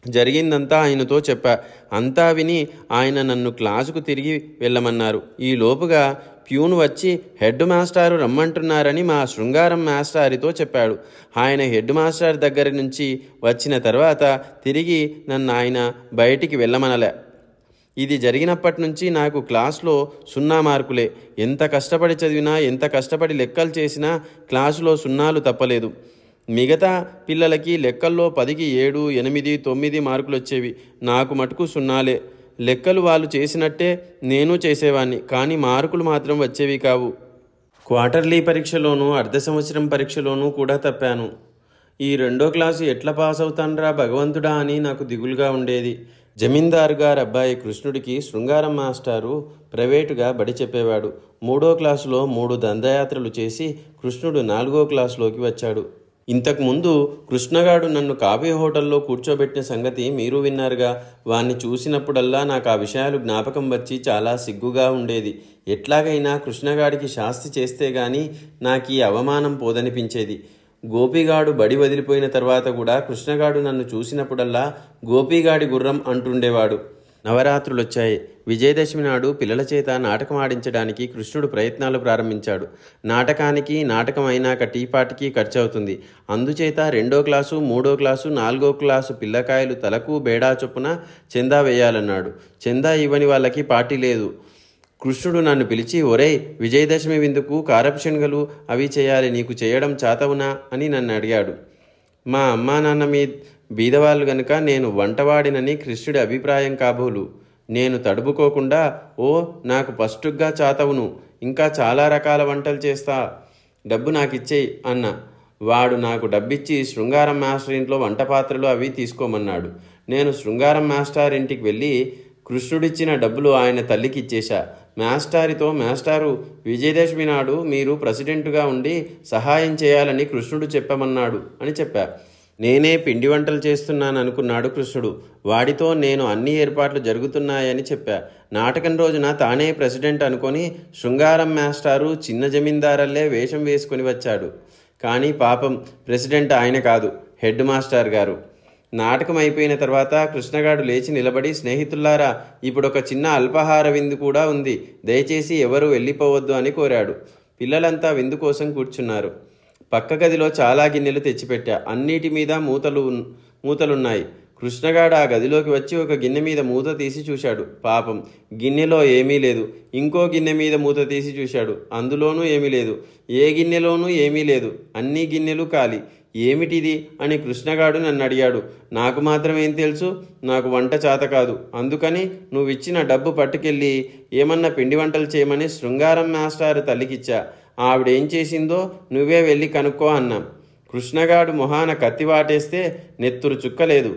జరిగిందంతా ఆయనతో చెప్పా. అంతా విని ఆయన నన్ను క్లాసుకు తిరిగి వెళ్ళమన్నారు. ఈ లోపుగా ప్యూన్ వచ్చి హెడ్ మాస్టారు రమ్మంటున్నారని మా శృంగారం మాస్టారితో చెప్పాడు. ఆయన హెడ్ మాస్టర్ దగ్గర నుంచి వచ్చిన తర్వాత తిరిగి నన్ను ఆయన బయటికి వెళ్ళమనలే. ఇది జరిగినప్పటి నుంచి నాకు క్లాస్లో 0 మార్కులే. ఎంత కష్టపడి చదివినా, ఎంత కష్టపడి లెక్కలు చేసినా క్లాసులో 0లు తప్పలేదు. మిగతా పిల్లలకి లెక్కల్లో 10కి 7, 8, 9 మార్కులు వచ్చేవి. నాకు మటుకు 0లే. లెక్కలు వాళ్ళు చేసినట్టే నేను చేసేవాడిని, కానీ మార్కులు మాత్రం వచ్చేవి కావు. క్వార్టర్లీ పరీక్షలోనూ అర్ధ సంవత్సరం పరీక్షలోనూ కూడా తప్పాను. ఈ 2వ క్లాసు ఎట్లా పాస్ అవుతాన్రా భగవంతుడా అని నాకు దిగులుగా ఉండేది. జమీందారు గారు అబ్బాయి కృష్ణుడికి శృంగారం మాస్టారు ప్రైవేటుగా బడి చెప్పేవాడు. 3వ క్లాసులో 3 దండయాత్రలు చేసి కృష్ణుడు 4వ క్లాసులోకి వచ్చాడు. ఇంతకుముందు కృష్ణగాడు నన్ను కాఫీ హోటల్లో కూర్చోబెట్టిన సంగతి మీరు విన్నారుగా. వాణ్ణి చూసినప్పుడల్లా నాకు ఆ విషయాలు జ్ఞాపకం వచ్చి చాలా సిగ్గుగా ఉండేది. ఎట్లాగైనా కృష్ణగాడికి శాస్తి చేస్తే గాని నాకు ఈ అవమానం పోదనిపించేది. గోపిగాడు బడి వదిలిపోయిన తర్వాత కూడా కృష్ణగాడు నన్ను చూసినప్పుడల్లా గోపిగాడి గుర్రం అంటుండేవాడు. నవరాత్రులొచ్చాయి. విజయదశమి నాడు పిల్లల చేత నాటకం ఆడించడానికి కృష్ణుడు ప్రయత్నాలు ప్రారంభించాడు. నాటకానికి, నాటకం అయినాక టీపాటికి ఖర్చు అవుతుంది. అందుచేత 2వ క్లాసు, 3వ క్లాసు, 4వ క్లాసు పిల్లకాయలు తలకు బేడా చొప్పున చందా వేయాలన్నాడు. చందా ఇవ్వని వాళ్ళకి పార్టీ లేదు. కృష్ణుడు నన్ను పిలిచి, ఒరేయ్, విజయదశమి విందుకు కారపుశనగలు అవి చేయాలి, నీకు చేయడం చాతవునా అని నన్ను అడిగాడు. మా అమ్మా నాన్న బీదవాళ్ళు గనుక నేను వంటవాడినని కృష్ణుడి అభిప్రాయం కాబోలు. నేను తడుపుకోకుండా, ఓ, నాకు ఫస్టుగా చాతవును, ఇంకా చాలా రకాల వంటలు చేస్తా, డబ్బు నాకు ఇచ్చేయి అన్న. వాడు నాకు డబ్బిచ్చి శృంగారం మాస్టర్ ఇంట్లో వంట పాత్రలు అవి తీసుకోమన్నాడు. నేను శృంగారం మాస్టర్ ఇంటికి వెళ్ళి కృష్ణుడిచ్చిన డబ్బులు ఆయన తల్లికి ఇచ్చేశా. మాస్టారు, విజయదశమి నాడు మీరు ప్రెసిడెంటుగా ఉండి సహాయం చేయాలని కృష్ణుడు చెప్పమన్నాడు అని చెప్పా. నేనే పిండి వంటలు చేస్తున్నాను అనుకున్నాడు కృష్ణుడు. వాడితో నేను అన్ని ఏర్పాట్లు జరుగుతున్నాయని చెప్పా. నాటకం రోజున తానే ప్రెసిడెంట్ అనుకొని శృంగారం మాస్టారు చిన్న జమీందారల్లే వేషం వేసుకొని వచ్చాడు. కానీ పాపం ప్రెసిడెంట్ ఆయన కాదు, హెడ్ మాస్టర్ గారు. నాటకం అయిపోయిన తర్వాత కృష్ణగాడు లేచి నిలబడి, స్నేహితులారా, ఇప్పుడు ఒక చిన్న అల్పాహార విందు కూడా ఉంది, దయచేసి ఎవరు వెళ్ళిపోవద్దు అని కోరాడు. పిల్లలంతా విందు కోసం కూర్చున్నారు. పక్క గదిలో చాలా గిన్నెలు తెచ్చిపెట్టా. అన్నిటి మీద మూతలున్నాయి. కృష్ణగాడు ఆ గదిలోకి వచ్చి ఒక గిన్నె మీద మూత తీసి చూశాడు. పాపం, గిన్నెలో ఏమీ లేదు. ఇంకో గిన్నె మీద మూత తీసి చూశాడు. అందులోనూ ఏమీ లేదు. ఏ గిన్నెలోనూ ఏమీ లేదు. అన్ని గిన్నెలు ఖాళీ. ఏమిటిది అని కృష్ణగాడు నన్ను అడిగాడు. నాకు మాత్రం ఏం తెలుసు, నాకు వంట చేత కాదు, అందుకని నువ్విచ్చిన డబ్బు పట్టుకెళ్ళి ఏమన్నా పిండి వంటలు చేయమని శృంగారం మాస్టారు తల్లికిచ్చా. ఆవిడేం చేసిందో నువ్వే వెళ్ళి కనుక్కో అన్నాం. కృష్ణగాడు మొహాన కత్తి వాటేస్తే నెత్తురు చుక్కలేదు.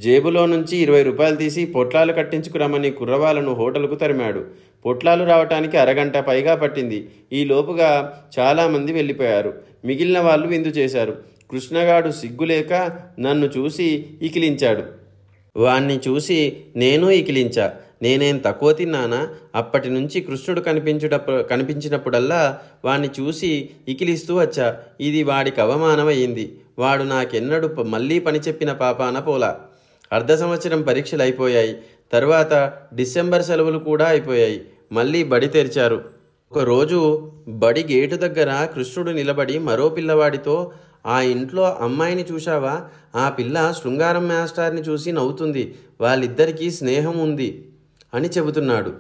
జేబులో నుంచి 20 రూపాయలు తీసి పొట్లాలు కట్టించుకురమ్మని కుర్రవాళ్ళను హోటల్కు తరిమాడు. పొట్లాలు రావటానికి అరగంట పైగా పట్టింది. ఈ లోపుగా చాలామంది వెళ్ళిపోయారు. మిగిలిన వాళ్ళు విందు చేశారు. కృష్ణగాడు సిగ్గులేక నన్ను చూసి ఇకిలించాడు. వాణ్ణి చూసి నేను ఇకిలించా. నేనేం తక్కువ తిన్నానా? అప్పటి నుంచి కృష్ణుడు కనిపించినప్పుడల్లా వాణ్ణి చూసి ఇకిలిస్తూ వచ్చా. ఇది వాడికి అవమానమయ్యింది. వాడు నాకెన్నడూ మళ్ళీ పని చెప్పిన పాపాన పోలా. అర్ధ సంవత్సరం పరీక్షలు అయిపోయాయి. తర్వాత డిసెంబర్ సెలవులు కూడా అయిపోయాయి. మళ్ళీ బడి తెరిచారు. ఒకరోజు బడి గేటు దగ్గర కృష్ణుడు నిలబడి మరో పిల్లవాడితో, ఆ ఇంట్లో అమ్మాయిని చూశావా? ఆ పిల్ల శృంగారం మాస్టర్ని చూసి నవ్వుతుంది. వాళ్ళిద్దరికీ స్నేహం ఉంది అని చెబుతున్నాడు.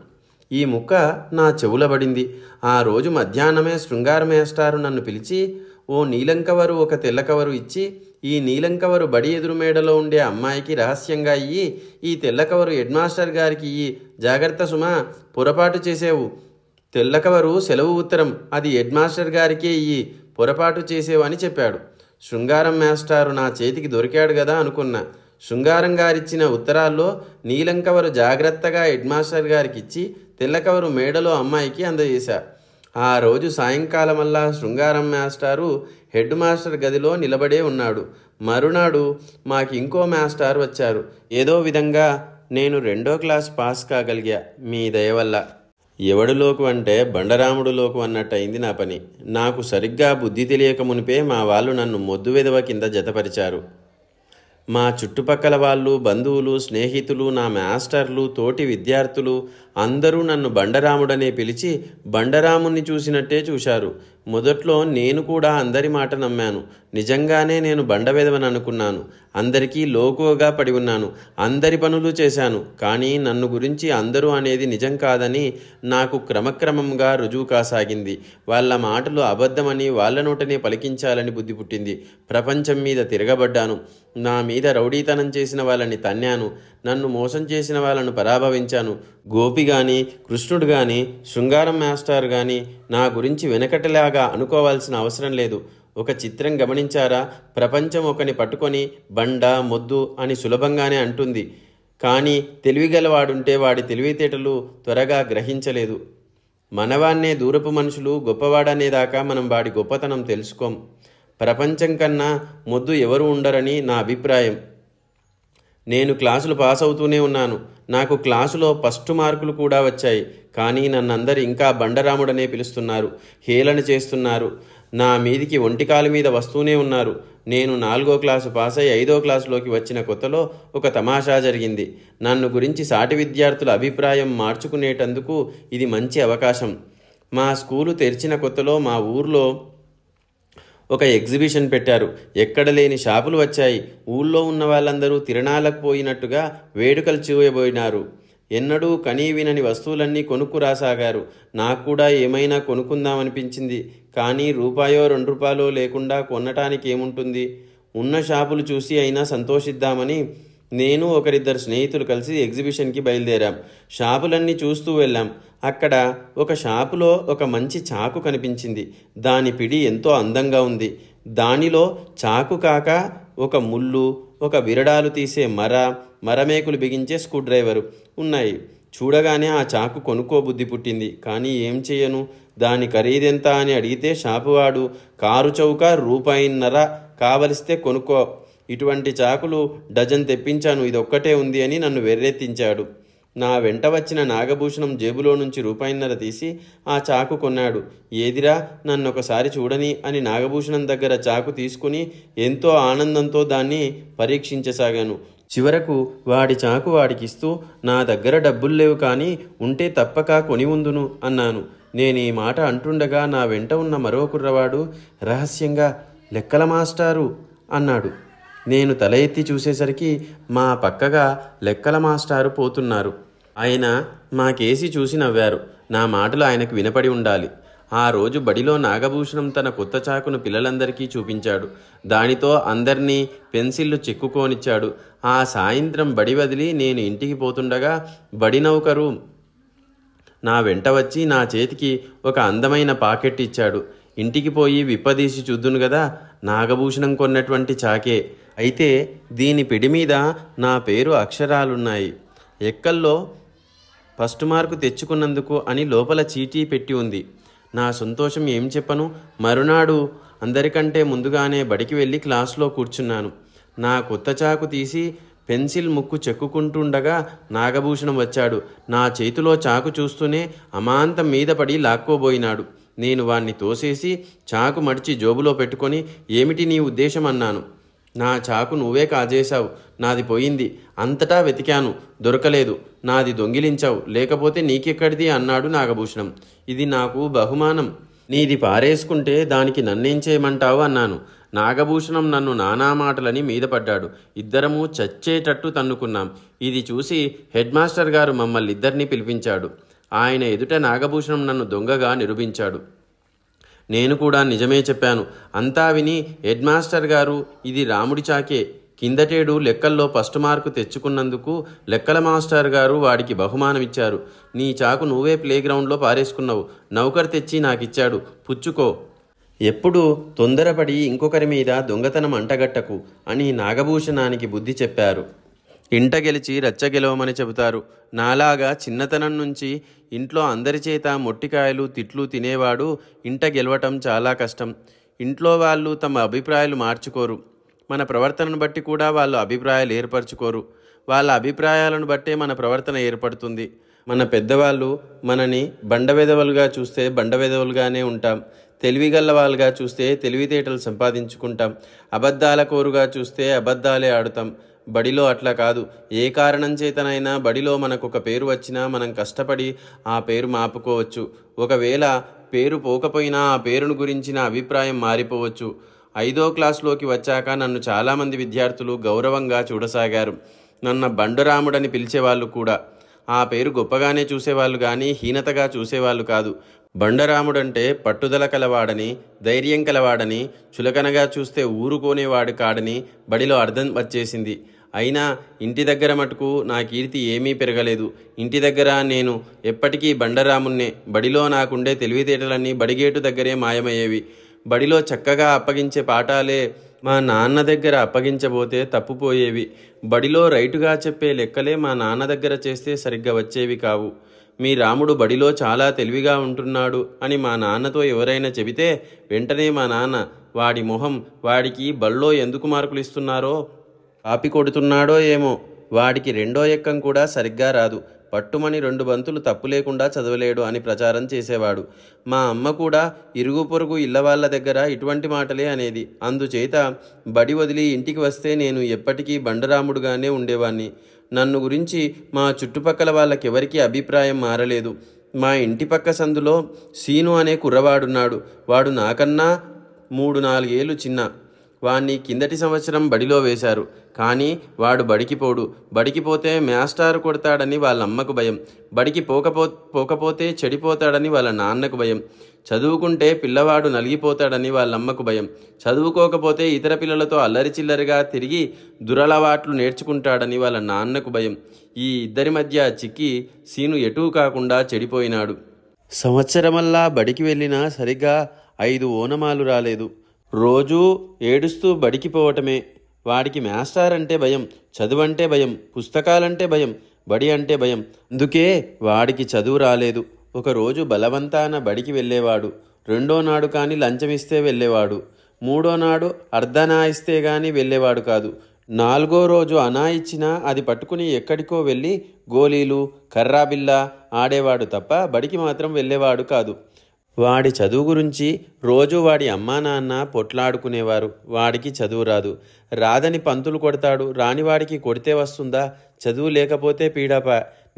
ఈ ముక్క నా చెవుల పడింది. ఆ రోజు మధ్యాహ్నమే శృంగారం మాస్టారు నన్ను పిలిచి, ఓ నీలం కవరు, ఒక తెల్ల కవరు ఇచ్చి, ఈ నీలం కవరు బడి ఎదురు మేడలో ఉండే అమ్మాయికి రహస్యంగా ఇయ్యి, ఈ తెల్ల కవరు హెడ్ మాస్టర్ గారికి ఇయ్యి, జాగ్రత్త సుమా, పొరపాటు చేసేవు. తెల్ల కవరు సెలవు ఉత్తరం, అది హెడ్ మాస్టర్ గారికే ఇయ్యి, పొరపాటు చేసేవు అని చెప్పాడు. శృంగారం మాస్టారు నా చేతికి దొరికాడు కదా అనుకున్నా. శృంగారం గారిచ్చిన ఉత్తరాల్లో నీలం కవరు జాగ్రత్తగా హెడ్ మాస్టర్ గారికి ఇచ్చి, తెల్ల కవరు మేడలో అమ్మాయికి అందజేశా. ఆ రోజు సాయంకాలమల్లా శృంగారం మాస్టారు హెడ్ మాస్టర్ గదిలో నిలబడే ఉన్నాడు. మరునాడు మాకు ఇంకో మాస్టర్ వచ్చారు. ఏదో విధంగా నేను 2వ క్లాస్ పాస్ కాగలిగా మీ దయ వల్ల. ఎవడు లోకు అంటే బండరాముడు లోకు అన్నట్టు అయింది నా పని. నాకు సరిగ్గా బుద్ధి తెలియక మునిపే మా వాళ్ళు నన్ను మొద్దు వెధవ కింద జతపరిచారు. మా చుట్టుపక్కల వాళ్ళు, బంధువులు, స్నేహితులు, నా మాస్టర్లు, తోటి విద్యార్థులు అందరూ నన్ను బండరాముడనే పిలిచి బండరాముణ్ణి చూసినట్టే చూశారు. మొదట్లో నేను కూడా అందరి మాట నమ్మాను. నిజంగానే నేను బండవెదవని అనుకున్నాను. అందరికీ లోకువగా పడి ఉన్నాను. అందరి పనులు చేశాను. కానీ నన్ను గురించి అందరూ అనేది నిజం కాదని నాకు క్రమక్రమంగా రుజువు కాసాగింది. వాళ్ళ మాటలు అబద్ధమని వాళ్ళ నోటనే పలికించాలని బుద్ధి పుట్టింది. ప్రపంచం మీద తిరగబడ్డాను. నా మీద రౌడీతనం చేసిన వాళ్ళని తన్నాను. నన్ను మోసం చేసిన వాళ్ళను పరాభవించాను. గోపి కానీ, కృష్ణుడు కానీ, శృంగారం మాస్టర్ కానీ నా గురించి వెనకటిలాగా అనుకోవాల్సిన అవసరం లేదు. ఒక చిత్రం గమనించారా? ప్రపంచం ఒకని పట్టుకొని బండ, మొద్దు అని సులభంగానే అంటుంది. కానీ తెలివిగలవాడుంటే వాడి తెలివితేటలు త్వరగా గ్రహించలేదు. మనవాన్నే దూరపు మనుషులు గొప్పవాడనేదాకా మనం వాడి గొప్పతనం తెలుసుకోం. ప్రపంచం కన్నా మొద్దు ఎవరు ఉండరని నా అభిప్రాయం. నేను క్లాసులు పాస్ అవుతూనే ఉన్నాను. నాకు క్లాసులో ఫస్ట్ మార్కులు కూడా వచ్చాయి. కానీ నన్నందరూ ఇంకా బండరాముడనే పిలుస్తున్నారు, హేళన చేస్తున్నారు. నా మీదికి ఒంటికాలు మీద వస్తూనే ఉన్నారు. నేను 4వ క్లాసు పాస్ అయి 5వ క్లాసులోకి వచ్చిన కొత్తలో ఒక తమాషా జరిగింది. నన్ను గురించి సాటి విద్యార్థుల అభిప్రాయం మార్చుకునేటందుకు ఇది మంచి అవకాశం. మా స్కూలు తెరిచిన కొత్తలో మా ఊర్లో ఒక ఎగ్జిబిషన్ పెట్టారు. ఎక్కడ లేని షాపులు వచ్చాయి. ఊళ్ళో ఉన్న వాళ్ళందరూ తిరణాలకు పోయినట్టుగా వేడుకలు చేయబోయినారు. ఎన్నడూ కనీ వినని వస్తువులన్నీ కొనుక్కు రాసాగారు. నాకు కూడా ఏమైనా కొనుక్కుందామనిపించింది. కానీ రూపాయో 2 రూపాయలో లేకుండా కొనటానికి ఏముంటుంది? ఉన్న షాపులు చూసి అయినా సంతోషిద్దామని నేను ఒకరిద్దరు స్నేహితులు కలిసి ఎగ్జిబిషన్కి బయలుదేరాం. షాపులన్నీ చూస్తూ వెళ్ళాం. అక్కడ ఒక షాపులో ఒక మంచి చాకు కనిపించింది. దాని పిడి ఎంతో అందంగా ఉంది. దానిలో చాకు కాక ఒక ముళ్ళు, ఒక విరడాలు తీసే మరమేకులు బిగించే స్క్రూ డ్రైవరు ఉన్నాయి. చూడగానే ఆ చాకు కొనుక్కోబుద్ధి పుట్టింది. కానీ ఏం చేయను? దాని ఖరీదెంత అని అడిగితే షాపువాడు కారు చౌక ₹1.50 కావలిస్తే కొనుక్కో, ఇటువంటి చాకులు డజన్ తెప్పించాను, ఇదొక్కటే ఉంది అని నన్ను వెర్రెత్తించాడు. నా వెంట వచ్చిన నాగభూషణం జేబులో నుంచి ₹1.50 తీసి ఆ చాకు కొన్నాడు. ఏదిరా, నన్నొకసారి చూడని అని నాగభూషణం దగ్గర చాకు తీసుకుని ఎంతో ఆనందంతో దాన్ని పరీక్షించసాగాను. చివరకు వాడి చాకు వాడికిస్తూ, నా దగ్గర డబ్బులు లేవు, కానీ ఉంటే తప్పక కొని ఉందును అన్నాను. నేను ఈ మాట అంటుండగా నా వెంట ఉన్న మరో కుర్రవాడు రహస్యంగా లెక్కల మాస్టారు అన్నాడు. నేను తల ఎత్తి చూసేసరికి మా పక్కగా లెక్కల మాస్టారు పోతున్నారు. ఆయన మాకేసి చూసి నవ్వారు. నా మాటలు ఆయనకు వినపడి ఉండాలి. ఆ రోజు బడిలో నాగభూషణం తన కొత్త చాకును పిల్లలందరికీ చూపించాడు. దానితో అందరినీ పెన్సిళ్ళు చెక్కుకోనిచ్చాడు. ఆ సాయంత్రం బడి వదిలి నేను ఇంటికి పోతుండగా బడి నౌకరు నా వెంట వచ్చి నా చేతికి ఒక అందమైన పాకెట్ ఇచ్చాడు. ఇంటికి పోయి విప్పదీసి చూద్దును కదా, నాగభూషణం కొన్నటువంటి చాకే. అయితే దీని పిడి మీద నా పేరు అక్షరాలున్నాయి. ఎక్కల్లో ఫస్ట్ మార్కు తెచ్చుకున్నందుకు అని లోపల చీటీ పెట్టి ఉంది. నా సంతోషం ఏం చెప్పను. మరునాడు అందరికంటే ముందుగానే బడికి వెళ్ళి క్లాసులో కూర్చున్నాను. నా కొత్త చాకు తీసి పెన్సిల్ ముక్కు చెక్కుకుంటుండగా నాగభూషణం వచ్చాడు. నా చేతిలో చాకు చూస్తూనే అమాంతం మీద పడి లాక్కోబోయినాడు. నేను వాణ్ణి తోసేసి చాకు మడిచి జోబులో పెట్టుకొని, ఏమిటి నీ ఉద్దేశం అన్నాను. నా చాకు నువ్వే కాజేశావు, నాది పోయింది. అంతటా వెతికాను, దొరకలేదు. నాది దొంగిలించావు, లేకపోతే నీకెక్కడిది అన్నాడు నాగభూషణం. ఇది నాకు బహుమానం, నీది పారేసుకుంటే దానికి నన్నేం చేయమంటావు అన్నాను. నాగభూషణం నన్ను నానా మాటలని మీద పడ్డాడు. ఇద్దరము చచ్చేటట్టు తన్నుకున్నాం. ఇది చూసి హెడ్ మాస్టర్ గారు మమ్మల్ని ఇద్దరినీ పిలిపించాడు. ఆయన ఎదుట నాగభూషణం నన్ను దొంగగా నిరూపించాడు. నేను కూడా నిజమే చెప్పాను. అంతా విని హెడ్ మాస్టర్ గారు, ఇది రాముడి చాకే, కిందటేడు లెక్కల్లో ఫస్ట్ మార్కు తెచ్చుకున్నందుకు లెక్కల మాస్టర్ గారు వాడికి బహుమానం ఇచ్చారు. నీ చాకు నువ్వే ప్లేగ్రౌండ్లో పారేసుకున్నావు, నౌకరు తెచ్చి నాకిచ్చాడు, పుచ్చుకో. ఎప్పుడు తొందరపడి ఇంకొకరి మీద దొంగతనం అంటగట్టకు అని నాగభూషణానికి బుద్ధి చెప్పారు. ఇంట గెలిచి రచ్చ గెలవమని చెబుతారు. నాలాగా చిన్నతనం నుంచి ఇంట్లో అందరి చేత మొట్టికాయలు తిట్లు తినేవాడు ఇంట గెలవటం చాలా కష్టం. ఇంట్లో వాళ్ళు తమ అభిప్రాయాలు మార్చుకోరు. మన ప్రవర్తనను బట్టి కూడా వాళ్ళు అభిప్రాయాలు ఏర్పరచుకోరు. వాళ్ళ అభిప్రాయాలను బట్టే మన ప్రవర్తన ఏర్పడుతుంది. మన పెద్దవాళ్ళు మనని బండవెదవలుగా చూస్తే బండవెదవలుగానే ఉంటాం. తెలివిగల్ల వాళ్ళుగా చూస్తే తెలివితేటలు సంపాదించుకుంటాం, అబద్ధాల కోరుగా చూస్తే అబద్ధాలే ఆడుతాం. బడిలో అట్లా కాదు. ఏ కారణం చేతనైనా బడిలో మనకొక పేరు వచ్చినా మనం కష్టపడి ఆ పేరు మాపుకోవచ్చు. ఒకవేళ పేరు పోకపోయినా ఆ పేరును గురించిన అభిప్రాయం మారిపోవచ్చు. 5వ క్లాసులోకి వచ్చాక నన్ను చాలామంది విద్యార్థులు గౌరవంగా చూడసాగారు. నన్ను బండరాముడని పిలిచేవాళ్ళు కూడా. ఆ పేరు గొప్పగానే చూసేవాళ్ళు కానీ హీనతగా చూసేవాళ్ళు కాదు. బండరాముడంటే పట్టుదల కలవాడని, ధైర్యం కలవాడని, చులకనగా చూస్తే ఊరుకోనేవాడు కాడని బడిలో అర్థం వచ్చేసింది. అయినా ఇంటి దగ్గర మటుకు నా కీర్తి ఏమీ పెరగలేదు. ఇంటి దగ్గర నేను ఎప్పటికీ బండరామున్నే. బడిలో నాకుండే తెలివితేటలన్నీ బడిగేటు దగ్గరే మాయమయ్యేవి. బడిలో చక్కగా అప్పగించే పాఠాలే మా నాన్న దగ్గర అప్పగించబోతే తప్పుపోయేవి. బడిలో రైటుగా చెప్పే లెక్కలే మా నాన్న దగ్గర చేస్తే సరిగ్గా వచ్చేవి కావు. మీ రాముడు బడిలో చాలా తెలివిగా ఉంటున్నాడు అని మా నాన్నతో ఎవరైనా చెబితే వెంటనే మా నాన్న, వాడి మొహం, వాడికి బళ్ళో ఎందుకు మార్కులు ఇస్తున్నారో, కాపీ కొడుతున్నాడో ఏమో, వాడికి రెండో ఎక్కం కూడా సరిగ్గా రాదు, పట్టుమని 2 బంతులు తప్పు లేకుండా చదవలేడు అని ప్రచారం చేసేవాడు. మా అమ్మ కూడా ఇరుగు పొరుగు ఇళ్ళ వాళ్ళ దగ్గర ఇటువంటి మాటలే అనేది. అందుచేత బడి వదిలి ఇంటికి వస్తే నేను ఎప్పటికీ బండరాముడుగానే ఉండేవాణ్ణి. నన్ను గురించి మా చుట్టుపక్కల వాళ్ళకెవరికీ అభిప్రాయం మారలేదు. మా ఇంటి పక్క సందులో సీను అనే కుర్రవాడున్నాడు. వాడు నాకన్నా 3-4 ఏళ్ళు చిన్న. వాణ్ణి కిందటి సంవత్సరం బడిలో వేశారు. కానీ వాడు బడికి పోడు. బడికి పోతే మాస్టారు కొడతాడని వాళ్ళ అమ్మకు భయం. బడికి పోకపోతే చెడిపోతాడని వాళ్ళ నాన్నకు భయం. చదువుకుంటే పిల్లవాడు నలిగిపోతాడని వాళ్ళ అమ్మకు భయం. చదువుకోకపోతే ఇతర పిల్లలతో అల్లరి చిల్లరిగా తిరిగి దురలవాట్లు నేర్చుకుంటాడని వాళ్ళ నాన్నకు భయం. ఈ ఇద్దరి మధ్య చిక్కి సీను ఎటూ కాకుండా చెడిపోయినాడు. సంవత్సరమల్లా బడికి వెళ్ళినా సరిగ్గా 5 ఓనమాలు రాలేదు. రోజూ ఏడుస్తూ బడికి పోవటమే. వాడికి మాస్టర్ అంటే భయం, చదువంటే భయం, పుస్తకాలంటే భయం, బడి అంటే భయం. అందుకే వాడికి చదువు రాలేదు. ఒకరోజు బలవంతాన బడికి వెళ్ళేవాడు. 2వ నాడు కానీ లంచమిస్తే వెళ్ళేవాడు. 3వ నాడు అర్ధనా ఇస్తే కానీ వెళ్ళేవాడు కాదు. 4వ రోజు అనా ఇచ్చినా అది పట్టుకుని ఎక్కడికో వెళ్ళి గోళీలు, కర్రాబిల్లా ఆడేవాడు తప్ప బడికి మాత్రం వెళ్ళేవాడు కాదు. వాడి చదువు గురించి రోజు వాడి అమ్మా నాన్న పొట్లాడుకునేవారు. వాడికి చదువు రాదు. రాదని పంతులు కొడతాడు. రానివాడికి కొడితే వస్తుందా? చదువు లేకపోతే పీడప.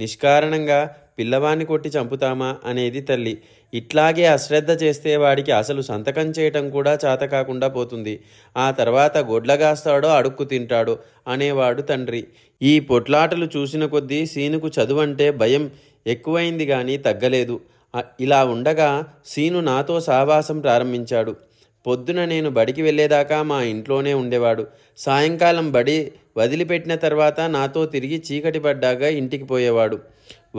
నిష్కారణంగా పిల్లవాన్ని కొట్టి చంపుతామా అనేది తల్లి. ఇట్లాగే అశ్రద్ధ చేస్తే వాడికి అసలు సంతకం చేయటం కూడా చేత కాకుండా పోతుంది. ఆ తర్వాత గొడ్లగాస్తాడో అడుక్కు తింటాడో అనేవాడు తండ్రి. ఈ పొట్లాటలు చూసిన కొద్దీ సీనుకు చదువంటే భయం ఎక్కువైంది కానీ తగ్గలేదు. ఇలా ఉండగా సీను నాతో సావాసం ప్రారంభించాడు. పొద్దున నేను బడికి వెళ్ళేదాకా మా ఇంట్లోనే ఉండేవాడు. సాయంకాలం బడి వదిలిపెట్టిన తర్వాత నాతో తిరిగి చీకటి పడ్డాక ఇంటికి పోయేవాడు.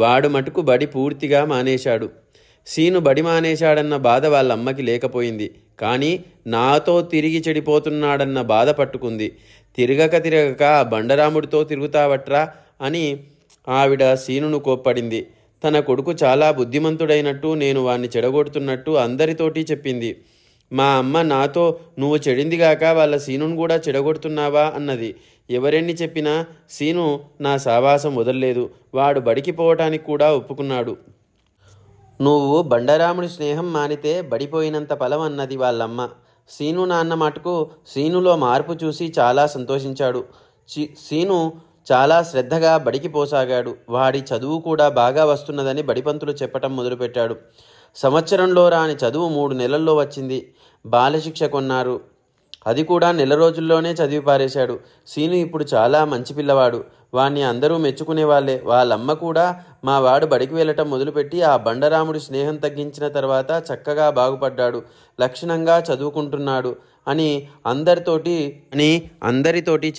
వాడు మటుకు బడి పూర్తిగా మానేశాడు. సీను బడి మానేశాడన్న బాధ వాళ్ళ అమ్మకి లేకపోయింది. కానీ నాతో తిరిగి చెడిపోతున్నాడన్న బాధ పట్టుకుంది. తిరగక బండరాముడితో తిరుగుతావట్రా అని ఆవిడ సీనును కోప్పడింది. తన కొడుకు చాలా బుద్ధిమంతుడైనట్టు, నేను వాణ్ణి చెడగొడుతున్నట్టు అందరితోటి చెప్పింది. మా అమ్మ నాతో నువ్వు చెడిందిగాక వాళ్ళ సీనును కూడా చెడగొడుతున్నావా అన్నది. ఎవరెన్ని చెప్పినా సీను నా సావాసం వదలలేదు. వాడు బడికి పోవటానికి కూడా ఒప్పుకున్నాడు. నువ్వు బండరాముడి స్నేహం మానితే బడిపోయినంత ఫలం అన్నది వాళ్ళమ్మ. సీను నాన్న మటుకు సీనులో మార్పు చూసి చాలా సంతోషించాడు. సీను చాలా శ్రద్ధగా బడికి పోసాగాడు. వాడి చదువు కూడా బాగా వస్తున్నదని బడిపంతులు చెప్పటం మొదలుపెట్టాడు. సంవత్సరంలో రాని చదువు 3 నెలల్లో వచ్చింది. బాలశిక్ష కొన్నారు. అది కూడా నెల రోజుల్లోనే చదివి పారేశాడు. సీను ఇప్పుడు చాలా మంచి పిల్లవాడు. వాణ్ణి అందరూ మెచ్చుకునేవాళ్లే. వాళ్ళమ్మ కూడా మా వాడు బడికి వెళ్ళటం మొదలుపెట్టి ఆ బండరాముడి స్నేహం తగ్గించిన తర్వాత చక్కగా బాగుపడ్డాడు, లక్షణంగా చదువుకుంటున్నాడు అని అందరితోటి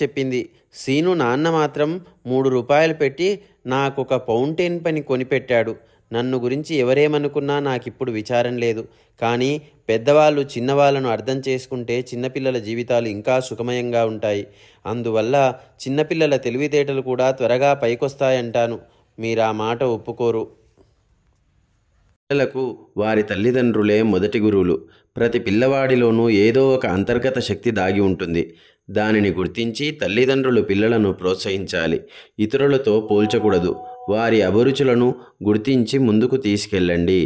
చెప్పింది. సీను నాన్న మాత్రం 3 రూపాయలు పెట్టి నాకొక ఫౌంటైన్ పెన్ కొనిపెట్టాడు. నన్ను గురించి ఎవరేమనుకున్నా నాకిప్పుడు విచారం లేదు. కానీ పెద్దవాళ్ళు చిన్నవాళ్ళను అర్థం చేసుకుంటే చిన్నపిల్లల జీవితాలు ఇంకా సుఖమయంగా ఉంటాయి. అందువల్ల చిన్నపిల్లల తెలివితేటలు కూడా త్వరగా పైకొస్తాయంటాను. మీరు ఆ మాట ఒప్పుకోరు. పిల్లలకు వారి తల్లిదండ్రులే మొదటి గురువులు. ప్రతి పిల్లవాడిలోనూ ఏదో ఒక అంతర్గత శక్తి దాగి ఉంటుంది. దానిని గుర్తించి తల్లిదండ్రులు పిల్లలను ప్రోత్సహించాలి. ఇతరులతో పోల్చకూడదు. వారి అభిరుచులను గుర్తించి ముందుకు తీసుకెళ్ళండి.